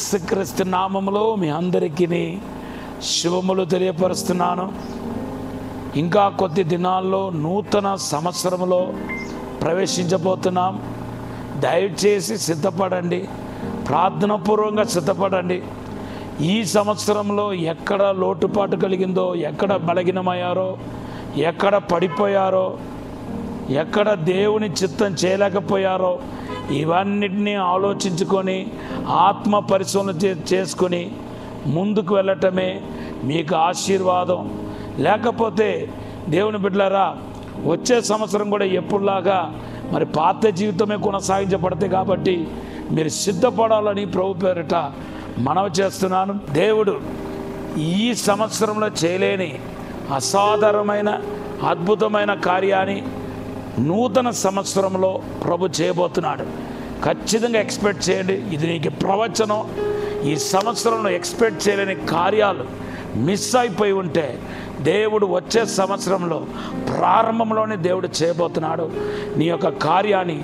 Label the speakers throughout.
Speaker 1: యేసుక్రీస్తు నామములో మీ అందరికీ శుభములు తెలియపరుస్తున్నాను. ఇంకా కొద్ది దినాల్లో నూతన సంవత్సరంలో ప్రవేశించబోతున్నాం. దయచేసి సిద్ధపడండి, ప్రార్థనాపూర్వకంగా సిద్ధపడండి. ఈ సంవత్సరంలో ఎక్కడ లోటుపాటు కలిగిందో, ఎక్కడ బలహీనమయ్యారో, ఎక్కడ పడిపోయారో, ఎక్కడ దేవుని చిత్తం చేయలేకపోయారో ఇవన్నిటినీ ఆలోచించుకొని ఆత్మ పరిశోధన చేసుకొని ముందుకు వెళ్ళటమే మీకు ఆశీర్వాదం. లేకపోతే దేవుని బిడ్డలారా, వచ్చే సంవత్సరం కూడా ఎప్పుడులాగా మరి పాత జీవితమే కొనసాగించబడతాయి. కాబట్టి మీరు సిద్ధపడాలని ప్రభు పేరిట మనవి చేస్తున్నాను. దేవుడు ఈ సంవత్సరంలో చేయలేని అసాధారణమైన అద్భుతమైన కార్యాన్ని నూతన సంవత్సరంలో ప్రభు చేయబోతున్నాడు. ఖచ్చితంగా ఎక్స్పెక్ట్ చేయండి. ఇది నీకు ప్రవచనం. ఈ సంవత్సరంలో ఎక్స్పెక్ట్ చేయలేని కార్యాలు మిస్ అయిపోయి ఉంటే దేవుడు వచ్చే సంవత్సరంలో ప్రారంభంలోనే దేవుడు చేయబోతున్నాడు. నీ యొక్క కార్యాన్ని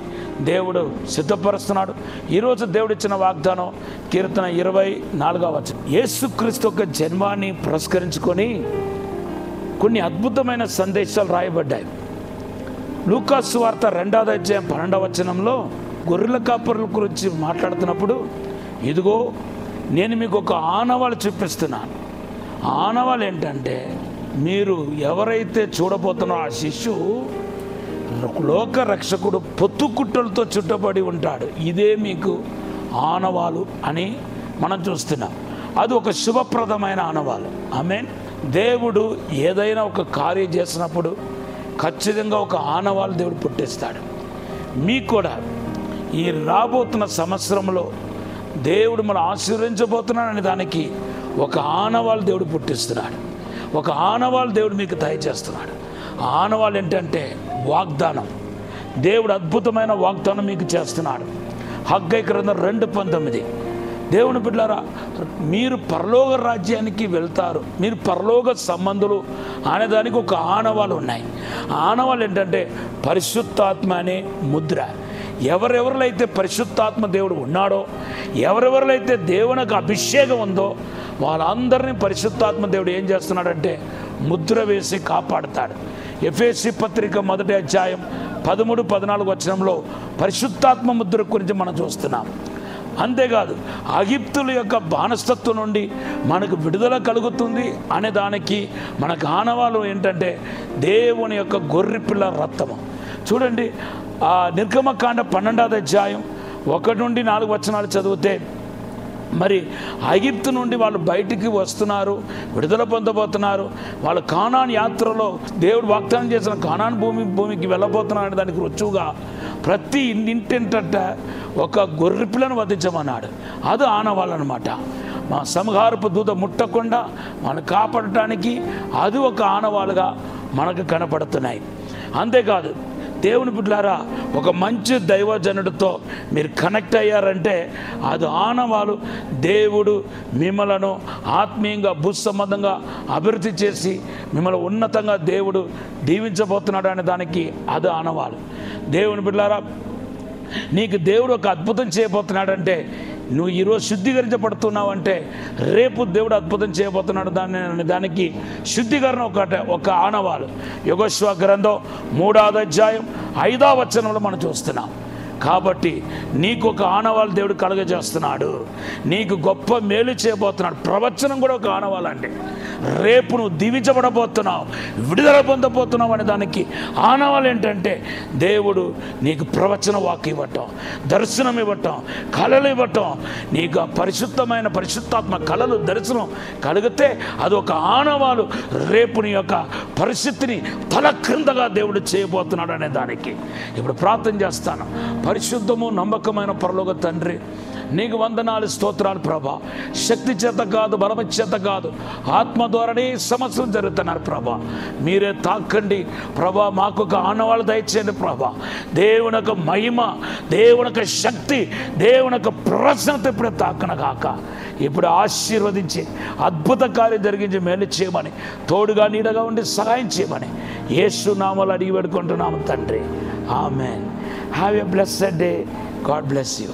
Speaker 1: దేవుడు సిద్ధపరుస్తున్నాడు. ఈరోజు దేవుడు ఇచ్చిన వాగ్దానం కీర్తన 24వ వచనం. యేసుక్రీస్తు యొక్క జన్మాన్ని పురస్కరించుకొని కొన్ని అద్భుతమైన సందేశాలు రాయబడ్డాయి. లూకా సువార్త 2వ అధ్యాయం 12వ వచనంలో గొర్రెల కాపరుల గురించి మాట్లాడుతున్నప్పుడు, ఇదిగో నేను మీకు ఒక ఆనవాళ్ళు చూపిస్తున్నాను. ఆనవాళ్ళు ఏంటంటే, మీరు ఎవరైతే చూడబోతున్నారో ఆ శిశువు లోక రక్షకుడు పొత్తుకుట్టలతో చుట్టబడి ఉంటాడు. ఇదే మీకు ఆనవాలు అని మనం చూస్తున్నాం. అది ఒక శుభప్రదమైన ఆనవాలు. ఆమేన్. దేవుడు ఏదైనా ఒక కార్యం చేసినప్పుడు ఖచ్చితంగా ఒక ఆనవాలు దేవుడు పుట్టిస్తాడు. మీకు కూడా ఈ రాబోతున్న సంవత్సరంలో దేవుడు మనం ఆశీర్వదించబోతున్నాడనే దానికి ఒక ఆనవాలు దేవుడు పుట్టిస్తున్నాడు. ఒక ఆనవాలు దేవుడు మీకు దయచేస్తున్నాడు. ఆనవాలు ఏంటంటే వాగ్దానం. దేవుడు అద్భుతమైన వాగ్దానం మీకు చేస్తున్నాడు. హగ్గై గ్రంథం 2:19. దేవుని బిడ్డలారా, మీరు పరలోక రాజ్యానికి వెళ్తారు, మీరు పరలోక సంబంధులు అనేదానికి ఒక ఆనవాలు ఉన్నాయి. ఆనవాలు ఏంటంటే పరిశుద్ధాత్మ అనే ముద్ర. ఎవరెవరిలో అయితే పరిశుద్ధాత్మ దేవుడు ఉన్నాడో, ఎవరెవరిలో అయితే దేవునికి అభిషేకం ఉందో వాళ్ళందరినీ పరిశుద్ధాత్మ దేవుడు ఏం చేస్తున్నాడంటే ముద్ర వేసి కాపాడుతాడు. ఎఫెసీ పత్రిక 1వ అధ్యాయం 13-14 వచనంలో పరిశుద్ధాత్మ ముద్ర గురించి మనం చూస్తున్నాం. అంతేకాదు, ఐగుప్తుల యొక్క బానిసత్వం నుండి మనకు విడుదల కలుగుతుంది అనే దానికి మనకు ఆనవాలు ఏంటంటే దేవుని యొక్క గొర్రెపిల్ల రక్తము. చూడండి, ఆ నిర్గమకాండ 12వ అధ్యాయం 1-4 వచనాలు చదివితే, మరి ఐగుప్తు నుండి వాళ్ళు బయటికి వస్తున్నారు, విడుదల పొందబోతున్నారు. వాళ్ళు కానాన్ యాత్రలో దేవుడు వాగ్దానం చేసిన కానాన్ భూమికి వెళ్ళబోతున్నారు. దానికి రుచువుగా ప్రతి ఇంటింట ఒక గొర్రెపిల్లను వధించమన్నాడు. అది ఆనవాళ్ళు అనమాట. మా సంహారపు దూత ముట్టకుండా మనం కాపాడటానికి అది ఒక ఆనవాలుగా మనకు కనపడుతున్నాయి. అంతేకాదు, దేవుని బిడ్డలారా, ఒక మంచి దైవజనుడితో మీరు కనెక్ట్ అయ్యారంటే అది ఆనవాలు. దేవుడు మిమ్మలను ఆత్మీయంగా భూసంబంధంగా అభివృద్ధి చేసి మిమ్మల్ని ఉన్నతంగా దేవుడు దీవించబోతున్నాడు అనే దానికి అది ఆనవాలు. దేవుని బిడ్డలారా, నీకు దేవుడు ఒక అద్భుతం చేయబోతున్నాడంటే, నువ్వు ఈరోజు శుద్ధీకరించబడుతున్నావు అంటే రేపు దేవుడు అద్భుతం చేయబోతున్నాడు దానికి శుద్ధీకరణ ఒక ఆనవాలు. యెహోషువ గ్రంథం 3వ అధ్యాయం 5వ వచనంలో మనం చూస్తున్నాం. కాబట్టి నీకు ఒక ఆనవాలు దేవుడు కలుగజేస్తున్నాడు. నీకు గొప్ప మేలు చేయబోతున్నాడు. ప్రవచనం కూడా ఒక ఆనవాలండి. రేపు నువ్వు దీవించబడబోతున్నావు, విడుదల పొందబోతున్నావు అనే దానికి ఆనవాలు ఏంటంటే దేవుడు నీకు ప్రవచన వాక్కు ఇవ్వటం, దర్శనం ఇవ్వటం, కళలు ఇవ్వటం. నీకు పరిశుద్ధమైన పరిశుద్ధాత్మ కళలు దర్శనం కలిగితే అది ఒక ఆనవాలు. రేపు నీ యొక్క పరిస్థితిని తల క్రిందగా దేవుడు చేయబోతున్నాడు అనే దానికి ఇప్పుడు ప్రార్థన చేస్తాను. పరిశుద్ధము నమ్మకమైన పరలోక తండ్రి, నీకు వందనాలు, స్తోత్రాలు ప్రభా. శక్తి చేత కాదు, బలమ చేత కాదు, ఆత్మ ద్వారానే సమస్యలు జరుగుతున్నారు ప్రభా. మీరే తాకండి ప్రభా. మాకు ఒక ఆనవాళ్ళు దయచేయండి ప్రభా. దేవుని యొక్క మహిమ, దేవుని యొక్క శక్తి, దేవుని యొక్క ప్రసన్నత ఇప్పుడే తాకన కాక ఇప్పుడు ఆశీర్వదించి అద్భుత కార్యం జరిగించి మేలు చేయమని, తోడుగా నీడగా ఉండి సహాయం చేయమని యేసు నామములో అడిగి వేడుకుంటున్నాము తండ్రి. Amen. Have a blessed day. God bless you.